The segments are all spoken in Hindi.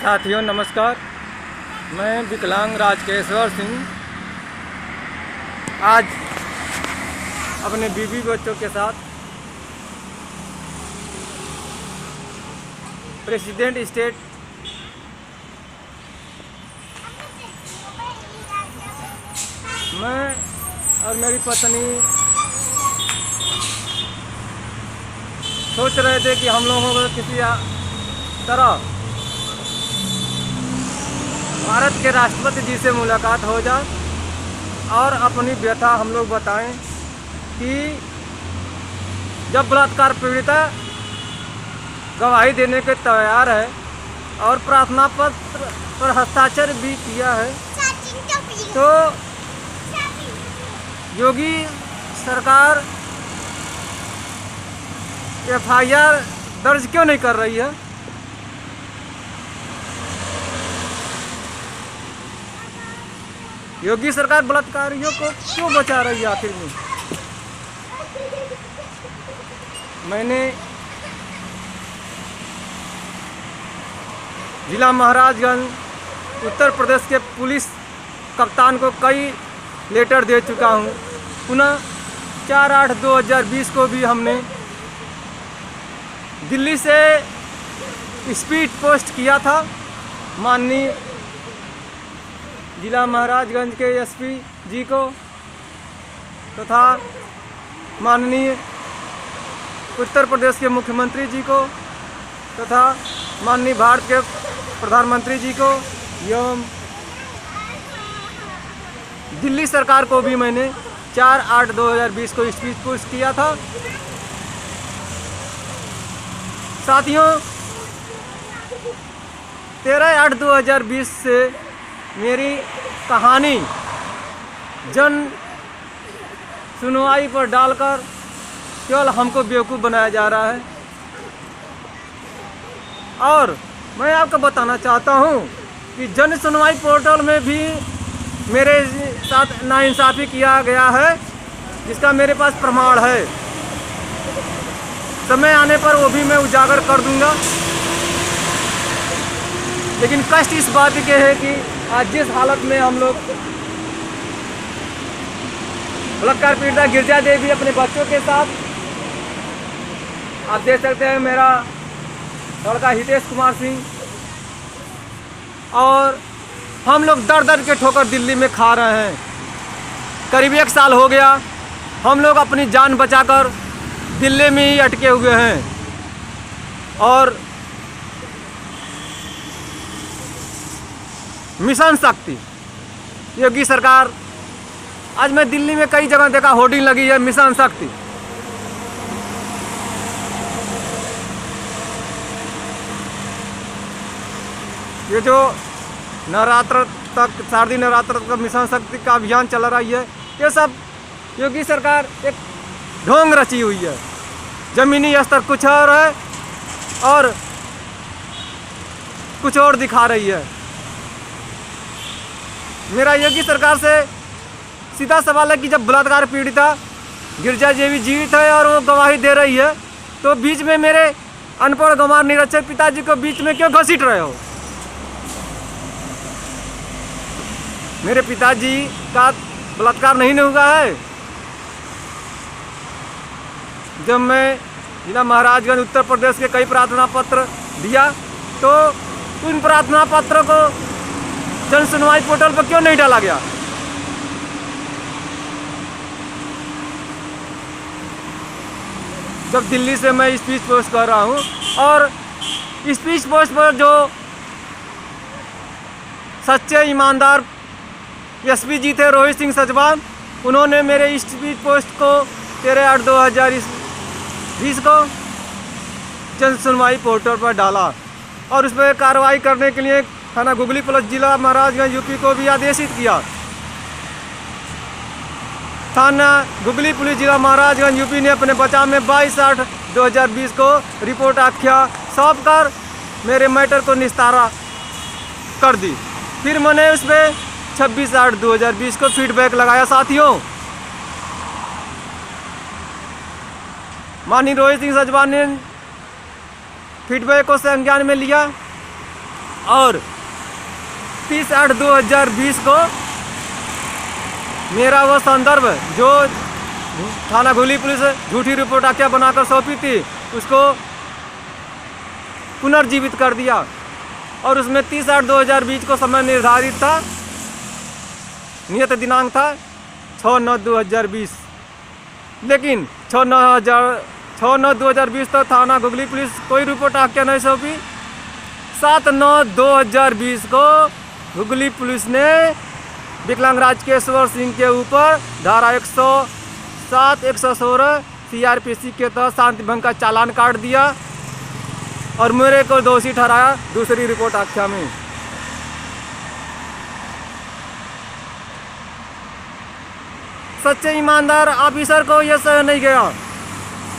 साथियों नमस्कार। मैं विकलांग राजकेश्वर सिंह आज अपने बीवी बच्चों के साथ प्रेसिडेंट स्टेट मैं और मेरी पत्नी सोच रहे थे कि हम लोगों को किसी तरह भारत के राष्ट्रपति जी से मुलाकात हो जाए और अपनी व्यथा हम लोग बताएं कि जब बलात्कार पीड़िता गवाही देने के तैयार है और प्रार्थना पत्र पर हस्ताक्षर भी किया है, तो योगी सरकार FIR दर्ज क्यों नहीं कर रही है? योगी सरकार बलात्कारियों को क्यों बचा रही है आखिर में? मैंने जिला महाराजगंज उत्तर प्रदेश के पुलिस कप्तान को कई लेटर दे चुका हूं। पुनः 4/8/2020 को भी हमने दिल्ली से स्पीड पोस्ट किया था माननीय जिला महाराजगंज के SP जी को तथा माननीय उत्तर प्रदेश के मुख्यमंत्री जी को तथा माननीय भारत के प्रधानमंत्री जी को एवं दिल्ली सरकार को भी मैंने 4/8/2020 को स्पीड पोस्ट किया था। साथियों 13/8/2020 से मेरी कहानी जन सुनवाई पर डालकर केवल हमको बेवकूफ़ बनाया जा रहा है। और मैं आपको बताना चाहता हूं कि जन सुनवाई पोर्टल में भी मेरे साथ नाइंसाफ़ी किया गया है, जिसका मेरे पास प्रमाण है। समय आने पर वो भी मैं उजागर कर दूंगा। लेकिन कष्ट इस बात के है कि आज जिस हालत में हम लोग बलात्कार पीड़िता गिरजा देवी अपने बच्चों के साथ, आप देख सकते हैं मेरा लड़का हितेश कुमार सिंह, और हम लोग दर दर के ठोकर दिल्ली में खा रहे हैं। करीब 1 साल हो गया हम लोग अपनी जान बचाकर दिल्ली में ही अटके हुए हैं। और मिशन शक्ति योगी सरकार, आज मैं दिल्ली में कई जगह देखा होर्डिंग लगी है मिशन शक्ति। ये जो नवरात्र तक शारदीय नवरात्र तक मिशन शक्ति का अभियान चला रही है, ये सब योगी सरकार एक ढोंग रची हुई है। जमीनी स्तर कुछ और है और कुछ और दिखा रही है। मेरा योगी सरकार से सीधा सवाल है कि जब बलात्कार पीड़िता गिरजा देवी जीवित है और वो गवाही दे रही है, तो बीच में मेरे अनपढ़ गंवार निरक्षर पिताजी को बीच में क्यों घसीट रहे हो? मेरे पिताजी का बलात्कार नहीं हुआ है। जब मैं जिला महाराजगंज उत्तर प्रदेश के कई प्रार्थना पत्र दिया, तो उन प्रार्थना पत्रों को जन सुनवाई पोर्टल पर क्यों नहीं डाला गया? जब दिल्ली से मैं स्पीच पोस्ट कर रहा हूं और स्पीच पोस्ट पर जो सच्चे ईमानदार SP जी थे रोहित सिंह सचवान, उन्होंने मेरे स्पीच पोस्ट को 13/8/2020 को जन सुनवाई पोर्टल पर डाला और उस पर कार्रवाई करने के लिए थाना गुगली पुलिस जिला महाराजगंज UP को भी आदेशित किया। थाना गुगली पुलिस जिला महाराजगंज UP ने अपने बचाव में 22/8/2020 को रिपोर्ट आख्या सौंप कर मेरे मैटर को निस्तारा कर दी। फिर मैंने उस पर 26/8/2020 को फीडबैक लगाया। साथियों माननीय रोहित सिंह सचवान ने फीडबैक को संज्ञान में लिया और 30/8/2020 को मेरा वो संदर्भ जो थाना घुगली पुलिस झूठी रिपोर्ट आख्या बनाकर सौंपी थी उसको पुनर्जीवित कर दिया और उसमें 30/8/2020 को समय निर्धारित था, नियत दिनांक था 6/9/2020। लेकिन 6/9/2020 तक थाना घुगली पुलिस कोई रिपोर्ट आख्या नहीं सौंपी। 7/9/2020 को घुगली पुलिस ने विकलांग राजकेश्वर सिंह के ऊपर धारा 107, 116 CRPC के तहत शांति भंग का चालान काट दिया और मेरे को दोषी ठहराया दूसरी रिपोर्ट आख्या में। सच्चे ईमानदार ऑफिसर को यह सह नहीं गया।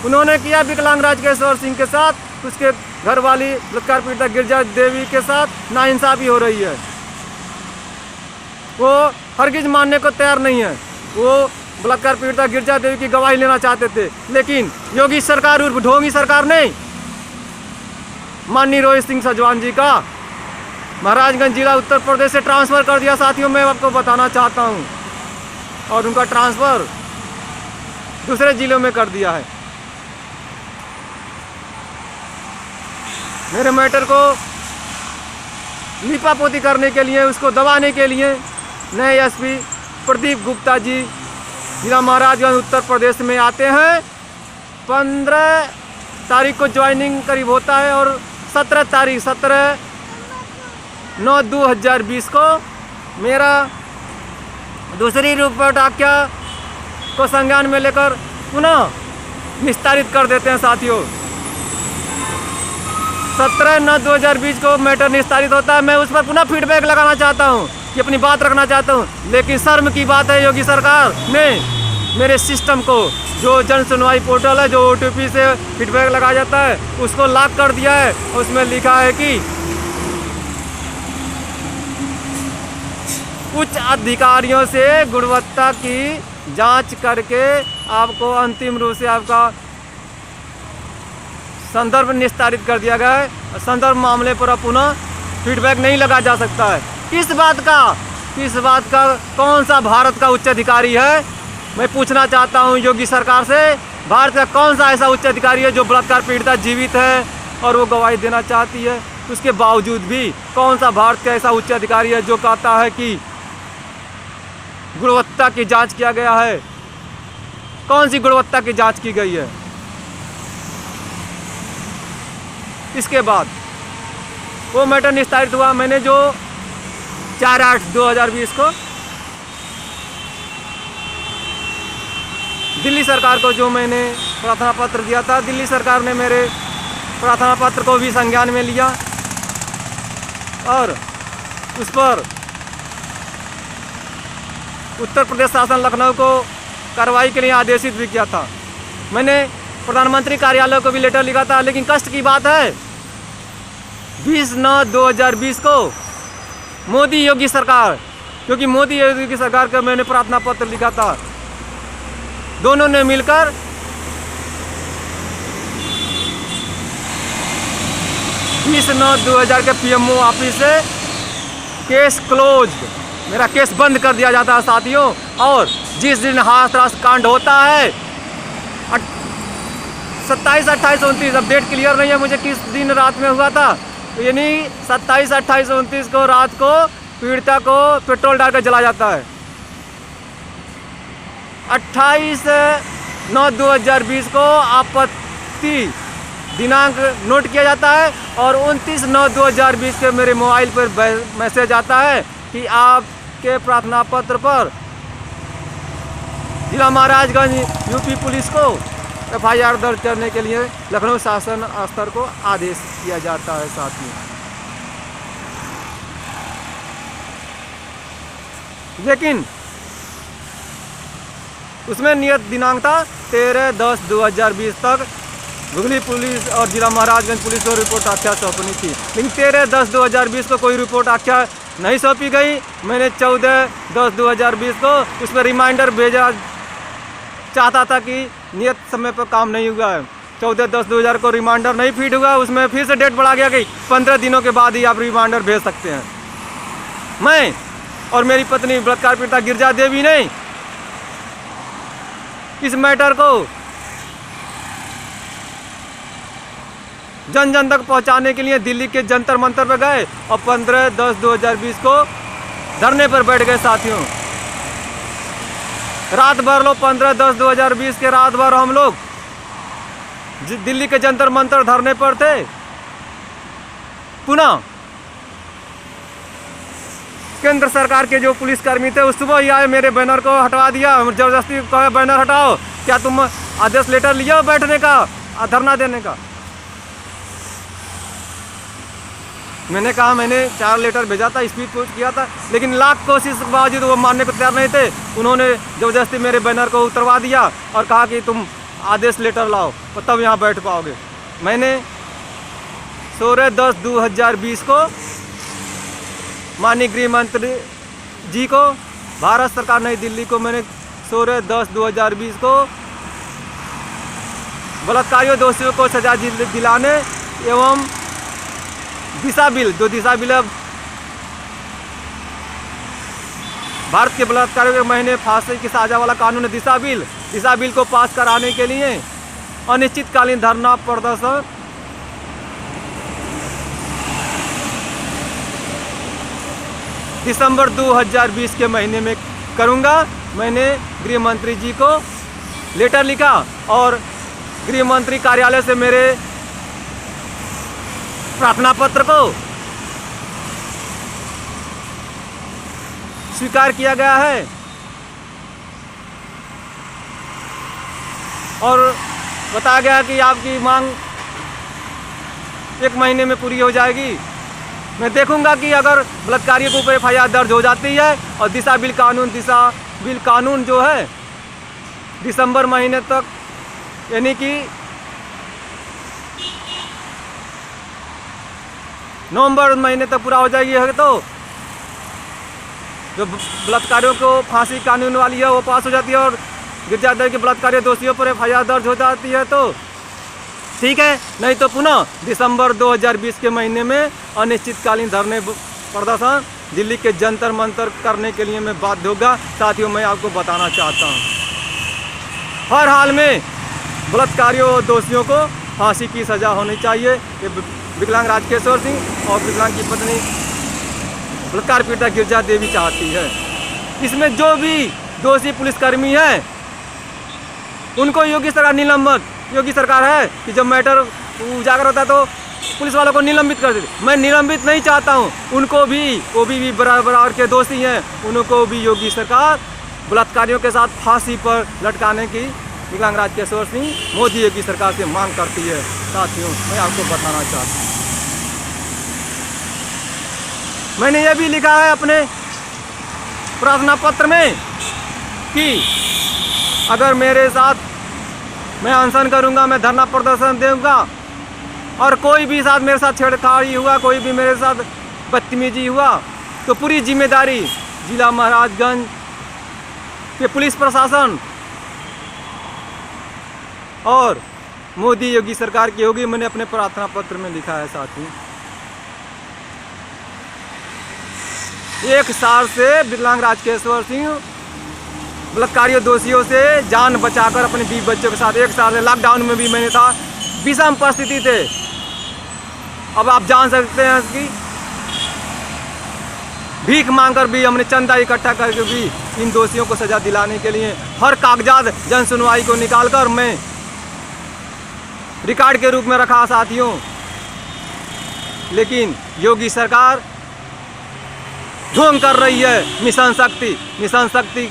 उन्होंने किया विकलांग राजकेश्वर सिंह के साथ, उसके घर वाली बलात्कार पीड़िता गिरजा देवी के साथ नाइंसाफी हो रही है। वो हरगिज मानने को तैयार नहीं है। वो बलात्कार पीड़िता गिरजा देवी की गवाही लेना चाहते थे, लेकिन योगी सरकार उर्फ ढोंगी सरकार ने माननीय रोहित सिंह सजवान जी का महाराजगंज जिला उत्तर प्रदेश से ट्रांसफ़र कर दिया। साथियों, मैं आपको बताना चाहता हूं, और उनका ट्रांसफ़र दूसरे जिलों में कर दिया है। मेरे मैटर को लिपापोती करने के लिए, उसको दबाने के लिए नए SP प्रदीप गुप्ता जी जिला महाराजगंज उत्तर प्रदेश में आते हैं। 15 तारीख को ज्वाइनिंग करीब होता है और 17/9/2020 को मेरा दूसरी रिपोर्ट आख्या को संज्ञान में लेकर पुनः निस्तारित कर देते हैं। साथियों, 17/9/2020 को मैटर निस्तारित होता है। मैं उस पर पुनः फीडबैक लगाना चाहता हूं कि अपनी बात रखना चाहता हूं, लेकिन शर्म की बात है योगी सरकार ने मेरे सिस्टम को, जो जन सुनवाई पोर्टल है, जो OTP से फीडबैक लगाया जाता है, उसको लॉक कर दिया है। उसमें लिखा है कि उच्च अधिकारियों से गुणवत्ता की जांच करके आपको अंतिम रूप से आपका संदर्भ निस्तारित कर दिया गया है। संदर्भ मामले पर पुनः फीडबैक नहीं लगा जा सकता है। किस बात का कौन सा भारत का उच्च अधिकारी है? मैं पूछना चाहता हूं योगी सरकार से, भारत का कौन सा ऐसा उच्च अधिकारी है जो बलात्कार पीड़िता जीवित है और वो गवाही देना चाहती है, उसके बावजूद भी कौन सा भारत का ऐसा उच्च अधिकारी है जो कहता है कि गुणवत्ता की जांच किया गया है? कौन सी गुणवत्ता की जांच की गई है? इसके बाद वो मैटर निस्तारित हुआ। मैंने जो 4/8/2020 को दिल्ली सरकार को जो मैंने प्रार्थना पत्र दिया था, दिल्ली सरकार ने मेरे प्रार्थना पत्र को भी संज्ञान में लिया और उस पर उत्तर प्रदेश शासन लखनऊ को कार्रवाई के लिए आदेशित भी किया था। मैंने प्रधानमंत्री कार्यालय को भी लेटर लिखा था, लेकिन कष्ट की बात है 20/9/2020 को मोदी योगी सरकार, क्योंकि मोदी योगी सरकार का मैंने प्रार्थना पत्र लिखा था, दोनों ने मिलकर 20/9/2000 के PMO ऑफिस से केस क्लोज, मेरा केस बंद कर दिया जाता है। साथियों, और जिस दिन हाथरस कांड होता है 27, 28, 29, अब डेट क्लियर नहीं है मुझे किस दिन रात में हुआ था, यानी 27, 28, 29 को रात को पीड़िता को पेट्रोल डालकर जला जाता है। 28/9/2020 को आपत्ति दिनांक नोट किया जाता है और 29/9/2020 के मेरे मोबाइल पर मैसेज आता है कि आपके प्रार्थना पत्र पर जिला महाराजगंज UP पुलिस को FIR दर्ज करने के लिए लखनऊ शासन स्तर को आदेश किया जाता है। साथियों, लेकिन उसमें नियत दिनांक था 13/10/2020 तक घुगली पुलिस और जिला महाराजगंज पुलिस को रिपोर्ट आख्या सौंपनी थी, लेकिन 13/10/2020 को कोई रिपोर्ट आख्या नहीं सौंपी गई। मैंने 14/10/2020 को उस पर रिमाइंडर भेजा चाहता था कि नियत समय पर काम नहीं हुआ है। 14/10/2000 को रिमांडर नहीं फीड हुआ, उसमें फिर से डेट बढ़ा गया कि 15 दिनों के बाद ही आप रिमांडर भेज सकते हैं। मैं और मेरी पत्नी बलात्कार पीड़िता गिरजा देवी ने इस मैटर को जन जन तक पहुंचाने के लिए दिल्ली के जंतर मंतर पर गए और 15/10/2020 को धरने पर बैठ गए। साथियों, रात भर लोग 15/10/2020 के रात भर हम लोग दिल्ली के जंतर मंतर धरने पर थे। पुनः केंद्र सरकार के जो पुलिसकर्मी थे उस सुबह ही आए, मेरे बैनर को हटवा दिया, जबरदस्ती कहा बैनर हटाओ, क्या तुम आदेश लेटर लिया बैठने का, धरना देने का। मैंने कहा मैंने 4 लेटर भेजा था, स्पीड पोस्ट किया था, लेकिन लाख कोशिश के बावजूद वो मानने को तैयार नहीं थे। उन्होंने जबरदस्ती मेरे बैनर को उतरवा दिया और कहा कि तुम आदेश लेटर लाओ तब यहाँ बैठ पाओगे। मैंने 16/10/2020 को माननीय गृह मंत्री जी को, भारत सरकार नई दिल्ली को मैंने 16/10/2020 को बलात्कारियों दोषियों को सजा दिलाने एवं दिशा बिल, जो दिशा बिल है भारत के बलात्कारियों के महीने फांसी की सजा वाला कानून है, दिशा बिल को पास कराने के लिए अनिश्चितकालीन धरना प्रदर्शन दिसंबर 2020 के महीने में करूंगा। मैंने गृह मंत्री जी को लेटर लिखा और गृह मंत्री कार्यालय से मेरे प्रार्थना पत्र को स्वीकार किया गया है और बताया गया कि आपकी मांग 1 महीने में पूरी हो जाएगी। मैं देखूंगा कि अगर बलात्कारियों के ऊपर FIR दर्ज हो जाती है और दिशा बिल कानून जो है दिसंबर महीने तक, यानी कि नवंबर महीने तक पूरा हो जाएगी है, तो जो बलात्कारियों को फांसी कानून वाली है वो पास हो जाती है और गिरजा देवी के बलात्कारियों दोषियों पर FIR दर्ज हो जाती है तो ठीक है, नहीं तो पुनः दिसंबर 2020 के महीने में अनिश्चितकालीन धरने प्रदर्शन दिल्ली के जंतर मंतर करने के लिए मैं बाध्य होगा। साथियों, मैं आपको बताना चाहता हूँ, हर हाल में बलात्कारियों और दोषियों को फांसी की सज़ा होनी चाहिए। ये विकलांग राजकेश्वर सिंह और विकलांग की पत्नी बलात्कार पीड़िता गिरजा देवी चाहती है। इसमें जो भी दोषी पुलिसकर्मी हैं उनको योगी सरकार निलंबित, योगी सरकार है कि जब मैटर उजागर होता है तो पुलिस वालों को निलंबित कर देती। मैं निलंबित नहीं चाहता हूँ, उनको भी, वो भी बराबर के दोषी हैं, उनको भी योगी सरकार बलात्कारियों के साथ फांसी पर लटकाने की विकलांग राजकेश्वर सिंह मोदी योगी सरकार से मांग करती है। साथियों, मैं आपको बताना चाहता हूँ, मैंने यह भी लिखा है अपने प्रार्थना पत्र में कि अगर मेरे साथ मैं अनशन करूंगा, मैं धरना प्रदर्शन दूंगा और कोई भी साथ मेरे साथ छेड़खाड़ी हुआ, कोई भी मेरे साथ बदतमीजी हुआ तो पूरी जिम्मेदारी जिला महाराजगंज के पुलिस प्रशासन और मोदी योगी सरकार की होगी। मैंने अपने प्रार्थना पत्र में लिखा है। साथियों, 1 साल से विकलांग राजकेश्वर सिंह बलात्कारियों दोषियों से जान बचाकर अपने 20 बच्चों के साथ 1 साल से, लॉकडाउन में भी मैंने था, विषम परिस्थिति थे। अब आप जान सकते हैं कि भीख मांगकर भी हमने चंदा इकट्ठा करके भी इन दोषियों को सजा दिलाने के लिए हर कागजात जन सुनवाई को निकालकर मैं रिकॉर्ड के रूप में रखा। साथियों, लेकिन योगी सरकार ढोंग कर रही है, मिशन शक्ति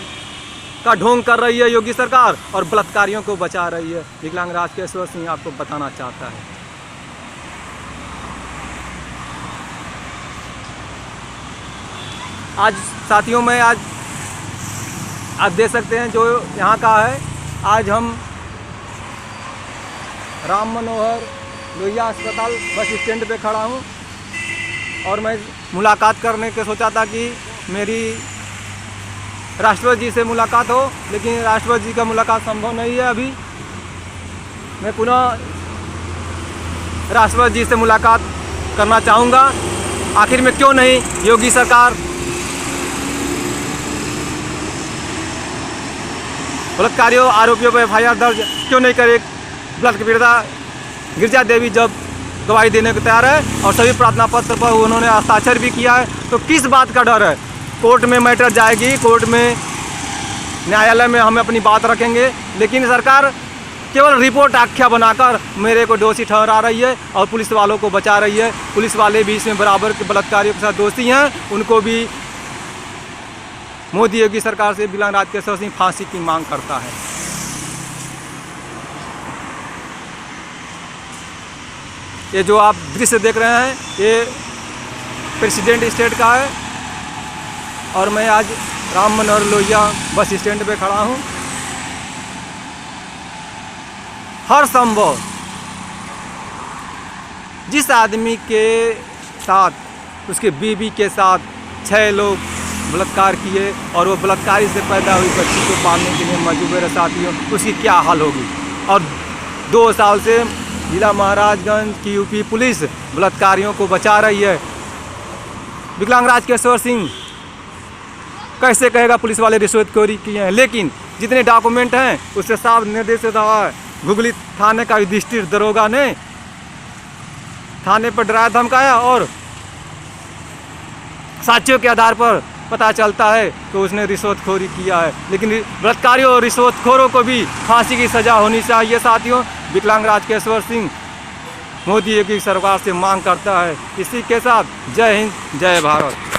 का ढोंग कर रही है योगी सरकार और बलात्कारियों को बचा रही है। विकलांग राजकेश्वर सिंह आपको बताना चाहता है। आज साथियों, मैं आज आप देख सकते हैं जो यहाँ का है, आज हम राम मनोहर लोहिया अस्पताल बस स्टैंड पे खड़ा हूँ और मैं मुलाकात करने के सोचा था कि मेरी राष्ट्रपति जी से मुलाकात हो, लेकिन राष्ट्रपति जी का मुलाकात संभव नहीं है। अभी मैं पुनः राष्ट्रपति जी से मुलाकात करना चाहूँगा। आखिर में क्यों नहीं योगी सरकार बलात्कारियों आरोपियों पर FIR दर्ज क्यों नहीं करे? बलात्कार पीड़िता गिरिजा देवी जब गवाही देने को तैयार है और सभी प्रार्थना पत्र पर उन्होंने हस्ताक्षर भी किया है, तो किस बात का डर है? कोर्ट में मैटर जाएगी, कोर्ट में न्यायालय में हम अपनी बात रखेंगे, लेकिन सरकार केवल रिपोर्ट आख्या बनाकर मेरे को दोषी ठहरा रही है और पुलिस वालों को बचा रही है। पुलिस वाले भी इसमें बराबर के बलात्कारियों के साथ दोषी हैं, उनको भी मोदी योगी सरकार से बिलांग राजकेश्वर सिंह फांसी की मांग करता है। ये जो आप दृश्य देख रहे हैं ये प्रेसिडेंट स्टेट का है और मैं आज राम मनोहर लोहिया बस स्टैंड पे खड़ा हूँ। हर संभव जिस आदमी के साथ उसके बीवी के साथ 6 लोग बलात्कार किए और वो बलात्कारी से पैदा हुई बच्ची को पालने के लिए मजबूर है साथियों, उसकी क्या हाल होगी। और 2 साल से जिला महाराजगंज की यूपी पुलिस बलात्कारियों को बचा रही है। विकलांग राजकेश्वर सिंह कैसे कहेगा पुलिस वाले रिश्वतखोरी किए हैं, लेकिन जितने डॉक्यूमेंट हैं उससे साफ निर्देश हुआ है। घुगली थाने का युधिष्ठिर दरोगा ने थाने पर डराया धमकाया और साक्ष्यों के आधार पर पता चलता है तो उसने रिश्वतखोरी किया है। लेकिन बलात्कारियों और रिश्वतखोरों को भी फांसी की सज़ा होनी चाहिए साथियों। विकलांग राजकेश्वर सिंह मोदी की सरकार से मांग करता है। इसी के साथ जय हिंद, जय भारत।